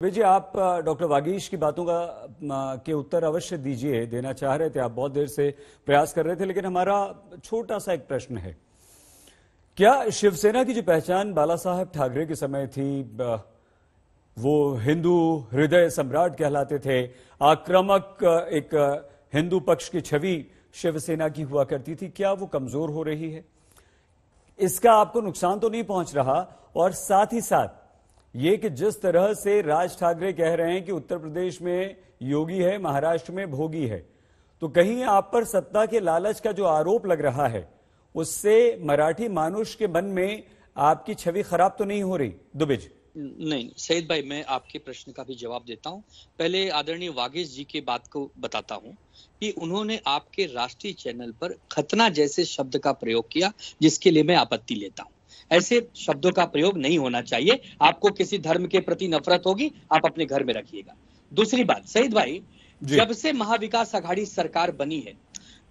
विजय, आप डॉक्टर वागीश की बातों के उत्तर अवश्य दीजिए। देना चाह रहे थे, आप बहुत देर से प्रयास कर रहे थे, लेकिन हमारा छोटा सा एक प्रश्न है। क्या शिवसेना की जो पहचान बाला साहेब ठाकरे के समय थी, वो हिंदू हृदय सम्राट कहलाते थे, आक्रामक एक हिंदू पक्ष की छवि शिवसेना की हुआ करती थी, क्या वो कमजोर हो रही है? इसका आपको नुकसान तो नहीं पहुंच रहा? और साथ ही साथ ये कि जिस तरह से राज ठाकरे कह रहे हैं कि उत्तर प्रदेश में योगी है, महाराष्ट्र में भोगी है, तो कहीं आप पर सत्ता के लालच का जो आरोप लग रहा है, उससे मराठी मानुष के मन में आपकी छवि खराब तो नहीं हो रही? दुबे जी। नहीं सईद भाई, मैं आपके प्रश्न का भी जवाब देता हूं। पहले आदरणीय वागीश जी के बात को बताता हूं कि उन्होंने आपके राष्ट्रीय चैनल पर खतना जैसे शब्द का प्रयोग किया, जिसके लिए मैं आपत्ति लेता हूं। ऐसे शब्दों का प्रयोग नहीं होना चाहिए। आपको किसी धर्म के प्रति नफरत होगी, आप अपने घर में रखिएगा। दूसरी बात, सईद भाई, जब से महाविकास आघाड़ी सरकार बनी है,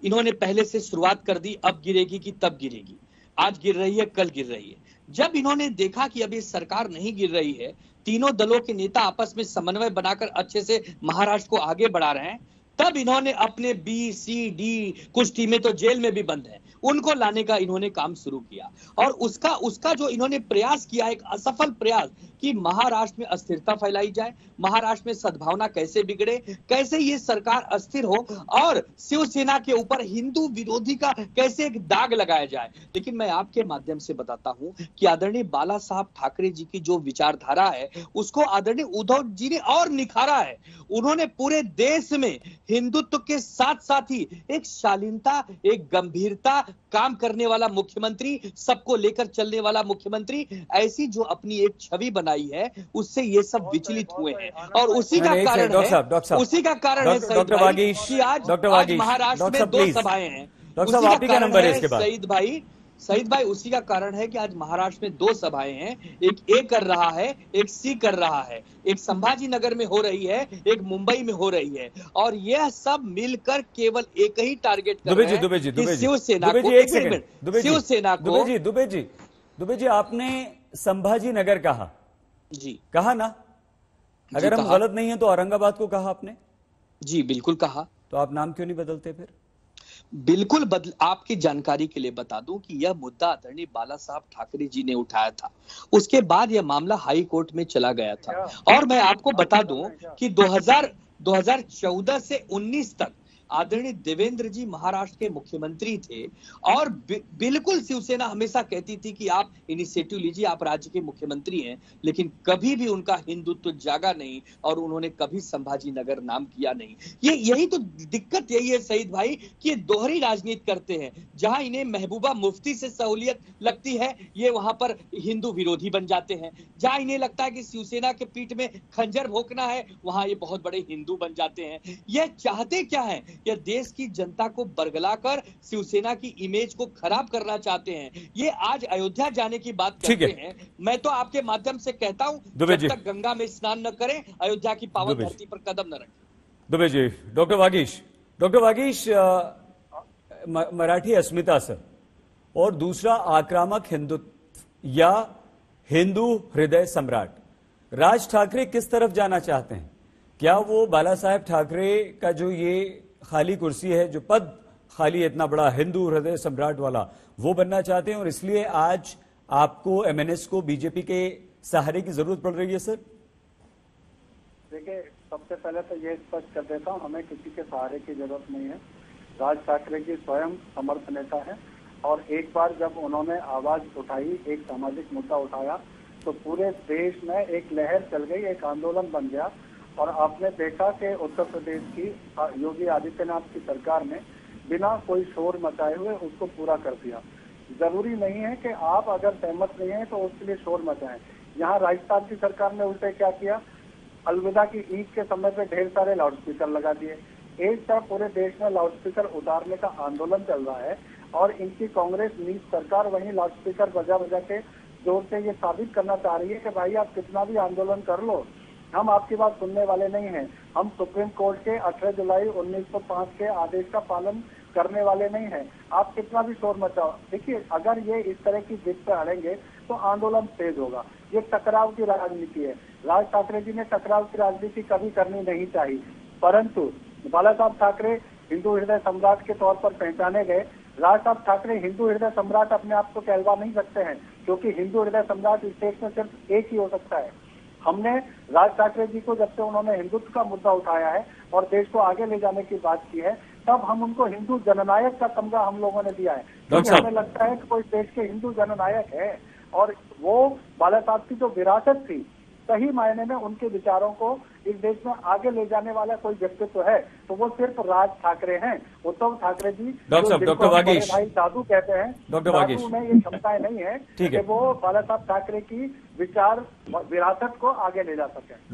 इन्होंने पहले से शुरुआत कर दी, अब गिरेगी कि तब गिरेगी, आज गिर रही है, कल गिर रही है। जब इन्होंने देखा कि अभी सरकार नहीं गिर रही है, तीनों दलों के नेता आपस में समन्वय बनाकर अच्छे से महाराष्ट्र को आगे बढ़ा रहे हैं, तब इन्होंने अपने बी सी डी, कुछ टीमें तो जेल में भी बंद हैं, उनको लाने का इन्होंने काम शुरू किया। और उसका जो इन्होंने प्रयास किया, एक असफल प्रयास कि महाराष्ट्र में अस्थिरता फैलाई जाए, महाराष्ट्र में सद्भावना कैसे बिगड़े, कैसे ये सरकार अस्थिर हो और शिवसेना के ऊपर हिंदू विरोधी का कैसे एक दाग लगाया जाए। लेकिन मैं आपके माध्यम से बताता हूं कि आदरणीय बाला साहब ठाकरे जी की जो विचारधारा है, उसको आदरणीय उद्धव जी ने और निखारा है। उन्होंने पूरे देश में हिंदुत्व के साथ साथ ही एक शालीनता, एक गंभीरता, काम करने वाला मुख्यमंत्री, सबको लेकर चलने वाला मुख्यमंत्री, ऐसी जो अपनी एक छवि बनाई है, उससे ये सब विचलित हुए हैं। और उसी का कारण है डॉक्टर वागीश कि आज महाराष्ट्र में दो सभाएं हैं। डॉक्टर साहब, आप ही का नंबर है इसके बाद। सईद भाई, उसी का कारण है कि आज महाराष्ट्र में दो सभाएं हैं, एक ए कर रहा है, एक सी कर रहा है, एक संभाजी नगर में हो रही है, एक मुंबई में हो रही है, और यह सब मिलकर केवल एक ही टारगेट कर रहे हैं कि शिवसेना को। दुबे जी, आपने संभाजी नगर कहा जी, कहा ना? अगर हम गलत नहीं है तो औरंगाबाद को कहा आपने? जी बिल्कुल कहा। तो आप नाम क्यों नहीं बदलते फिर? बिल्कुल आपकी जानकारी के लिए बता दूं कि यह मुद्दा आदरणीय बाला साहब ठाकरे जी ने उठाया था। उसके बाद यह मामला हाई कोर्ट में चला गया था। और मैं आपको बता दूं कि 2014 से 19 तक आदरणीय देवेंद्र जी महाराष्ट्र के मुख्यमंत्री थे, और बिल्कुल शिवसेना हमेशा कहती थी कि आप इनिशिएटिव लीजिए, आप राज्य के मुख्यमंत्री हैं, लेकिन कभी भी उनका हिंदुत्व जागा नहीं और उन्होंने कभी संभाजी नगर नाम किया नहीं। यही तो दिक्कत यही है सईद भाई कि ये दोहरी राजनीति करते हैं। जहां इन्हें महबूबा मुफ्ती से सहूलियत लगती है, ये वहां पर हिंदू विरोधी बन जाते हैं। जहां इन्हें लगता है कि शिवसेना के पीठ में खंजर भोंकना है, वहां ये बहुत बड़े हिंदू बन जाते हैं। ये चाहते क्या है? या देश की जनता को बरगलाकर शिवसेना की इमेज को खराब करना चाहते हैं। ये आज अयोध्या जाने की बात करते हैं। मैं तो आपके माध्यम से कहता हूं, जब तक गंगा में स्नान न करें, अयोध्या की पावन धरती पर कदम न रखें। दुबे जी, डॉक्टर वागीश, मराठी अस्मिता सर, और दूसरा आक्रामक हिंदुत्व या हिंदू हृदय सम्राट, राज ठाकरे किस तरफ जाना चाहते हैं? क्या वो बाला साहेब ठाकरे का जो ये खाली कुर्सी है, जो पद खाली है इतना बड़ा हिंदू हृदय सम्राट वाला, वो बनना चाहते हैं और इसलिए आज आपको, एमएनएस को बीजेपी के सहारे की जरूरत पड़ रही है? सर देखिए, सबसे पहले तो ये स्पष्ट कर देता हूँ, हमें किसी के सहारे की जरूरत नहीं है। राज ठाकरे जी स्वयं समर्थ नेता है, और एक बार जब उन्होंने आवाज उठाई, एक सामाजिक मुद्दा उठाया, तो पूरे देश में एक लहर चल गई, एक आंदोलन बन गया। और आपने देखा कि उत्तर प्रदेश की योगी आदित्यनाथ की सरकार ने बिना कोई शोर मचाए हुए उसको पूरा कर दिया। जरूरी नहीं है कि आप अगर सहमत नहीं है तो उसके लिए शोर मचाएं। यहाँ राजस्थान की सरकार ने उल्टे क्या किया, अलविदा की ईद के समय पे ढेर सारे लाउड स्पीकर लगा दिए। एक तरफ पूरे देश में लाउड स्पीकर उतारने का आंदोलन चल रहा है, और इनकी कांग्रेस नीच सरकार वही लाउड स्पीकर बजा बजा के जोर से ये साबित करना चाह रही है कि भाई आप कितना भी आंदोलन कर लो, हम आपकी बात सुनने वाले नहीं हैं। हम सुप्रीम कोर्ट के 18 जुलाई 1905 के आदेश का पालन करने वाले नहीं हैं। आप कितना भी शोर मचाओ। देखिए, अगर ये इस तरह की जिद पे अड़ेंगे तो आंदोलन तेज होगा। ये टकराव की राजनीति है। राज ठाकरे जी ने टकराव की राजनीति कभी करनी नहीं चाहिए, परंतु बाला साहब ठाकरे हिंदू हृदय सम्राट के तौर पर पहचाने गए। राज साहब ठाकरे हिंदू हृदय सम्राट अपने आप को कहलवा नहीं सकते हैं, क्योंकि हिंदू हृदय सम्राट इस देश में सिर्फ एक ही हो सकता है। हमने राज ठाकरे जी को, जब से उन्होंने हिंदुत्व का मुद्दा उठाया है और देश को आगे ले जाने की बात की है, तब हम उनको हिंदू जननायक का तमगा हम लोगों ने दिया है, क्योंकि हमें लगता है कि कोई देश के हिंदू जननायक है। और वो बाला साहब की जो विरासत थी, सही मायने में उनके विचारों को इस देश में आगे ले जाने वाला कोई व्यक्तित्व है तो वो सिर्फ राज ठाकरे हैं। उद्धव ठाकरे जी डॉक्टर वागीश भाई दादू कहते हैं, दादू में ये क्षमताएं नहीं है कि वो बाला साहब ठाकरे की विचार विरासत को आगे ले जा सके।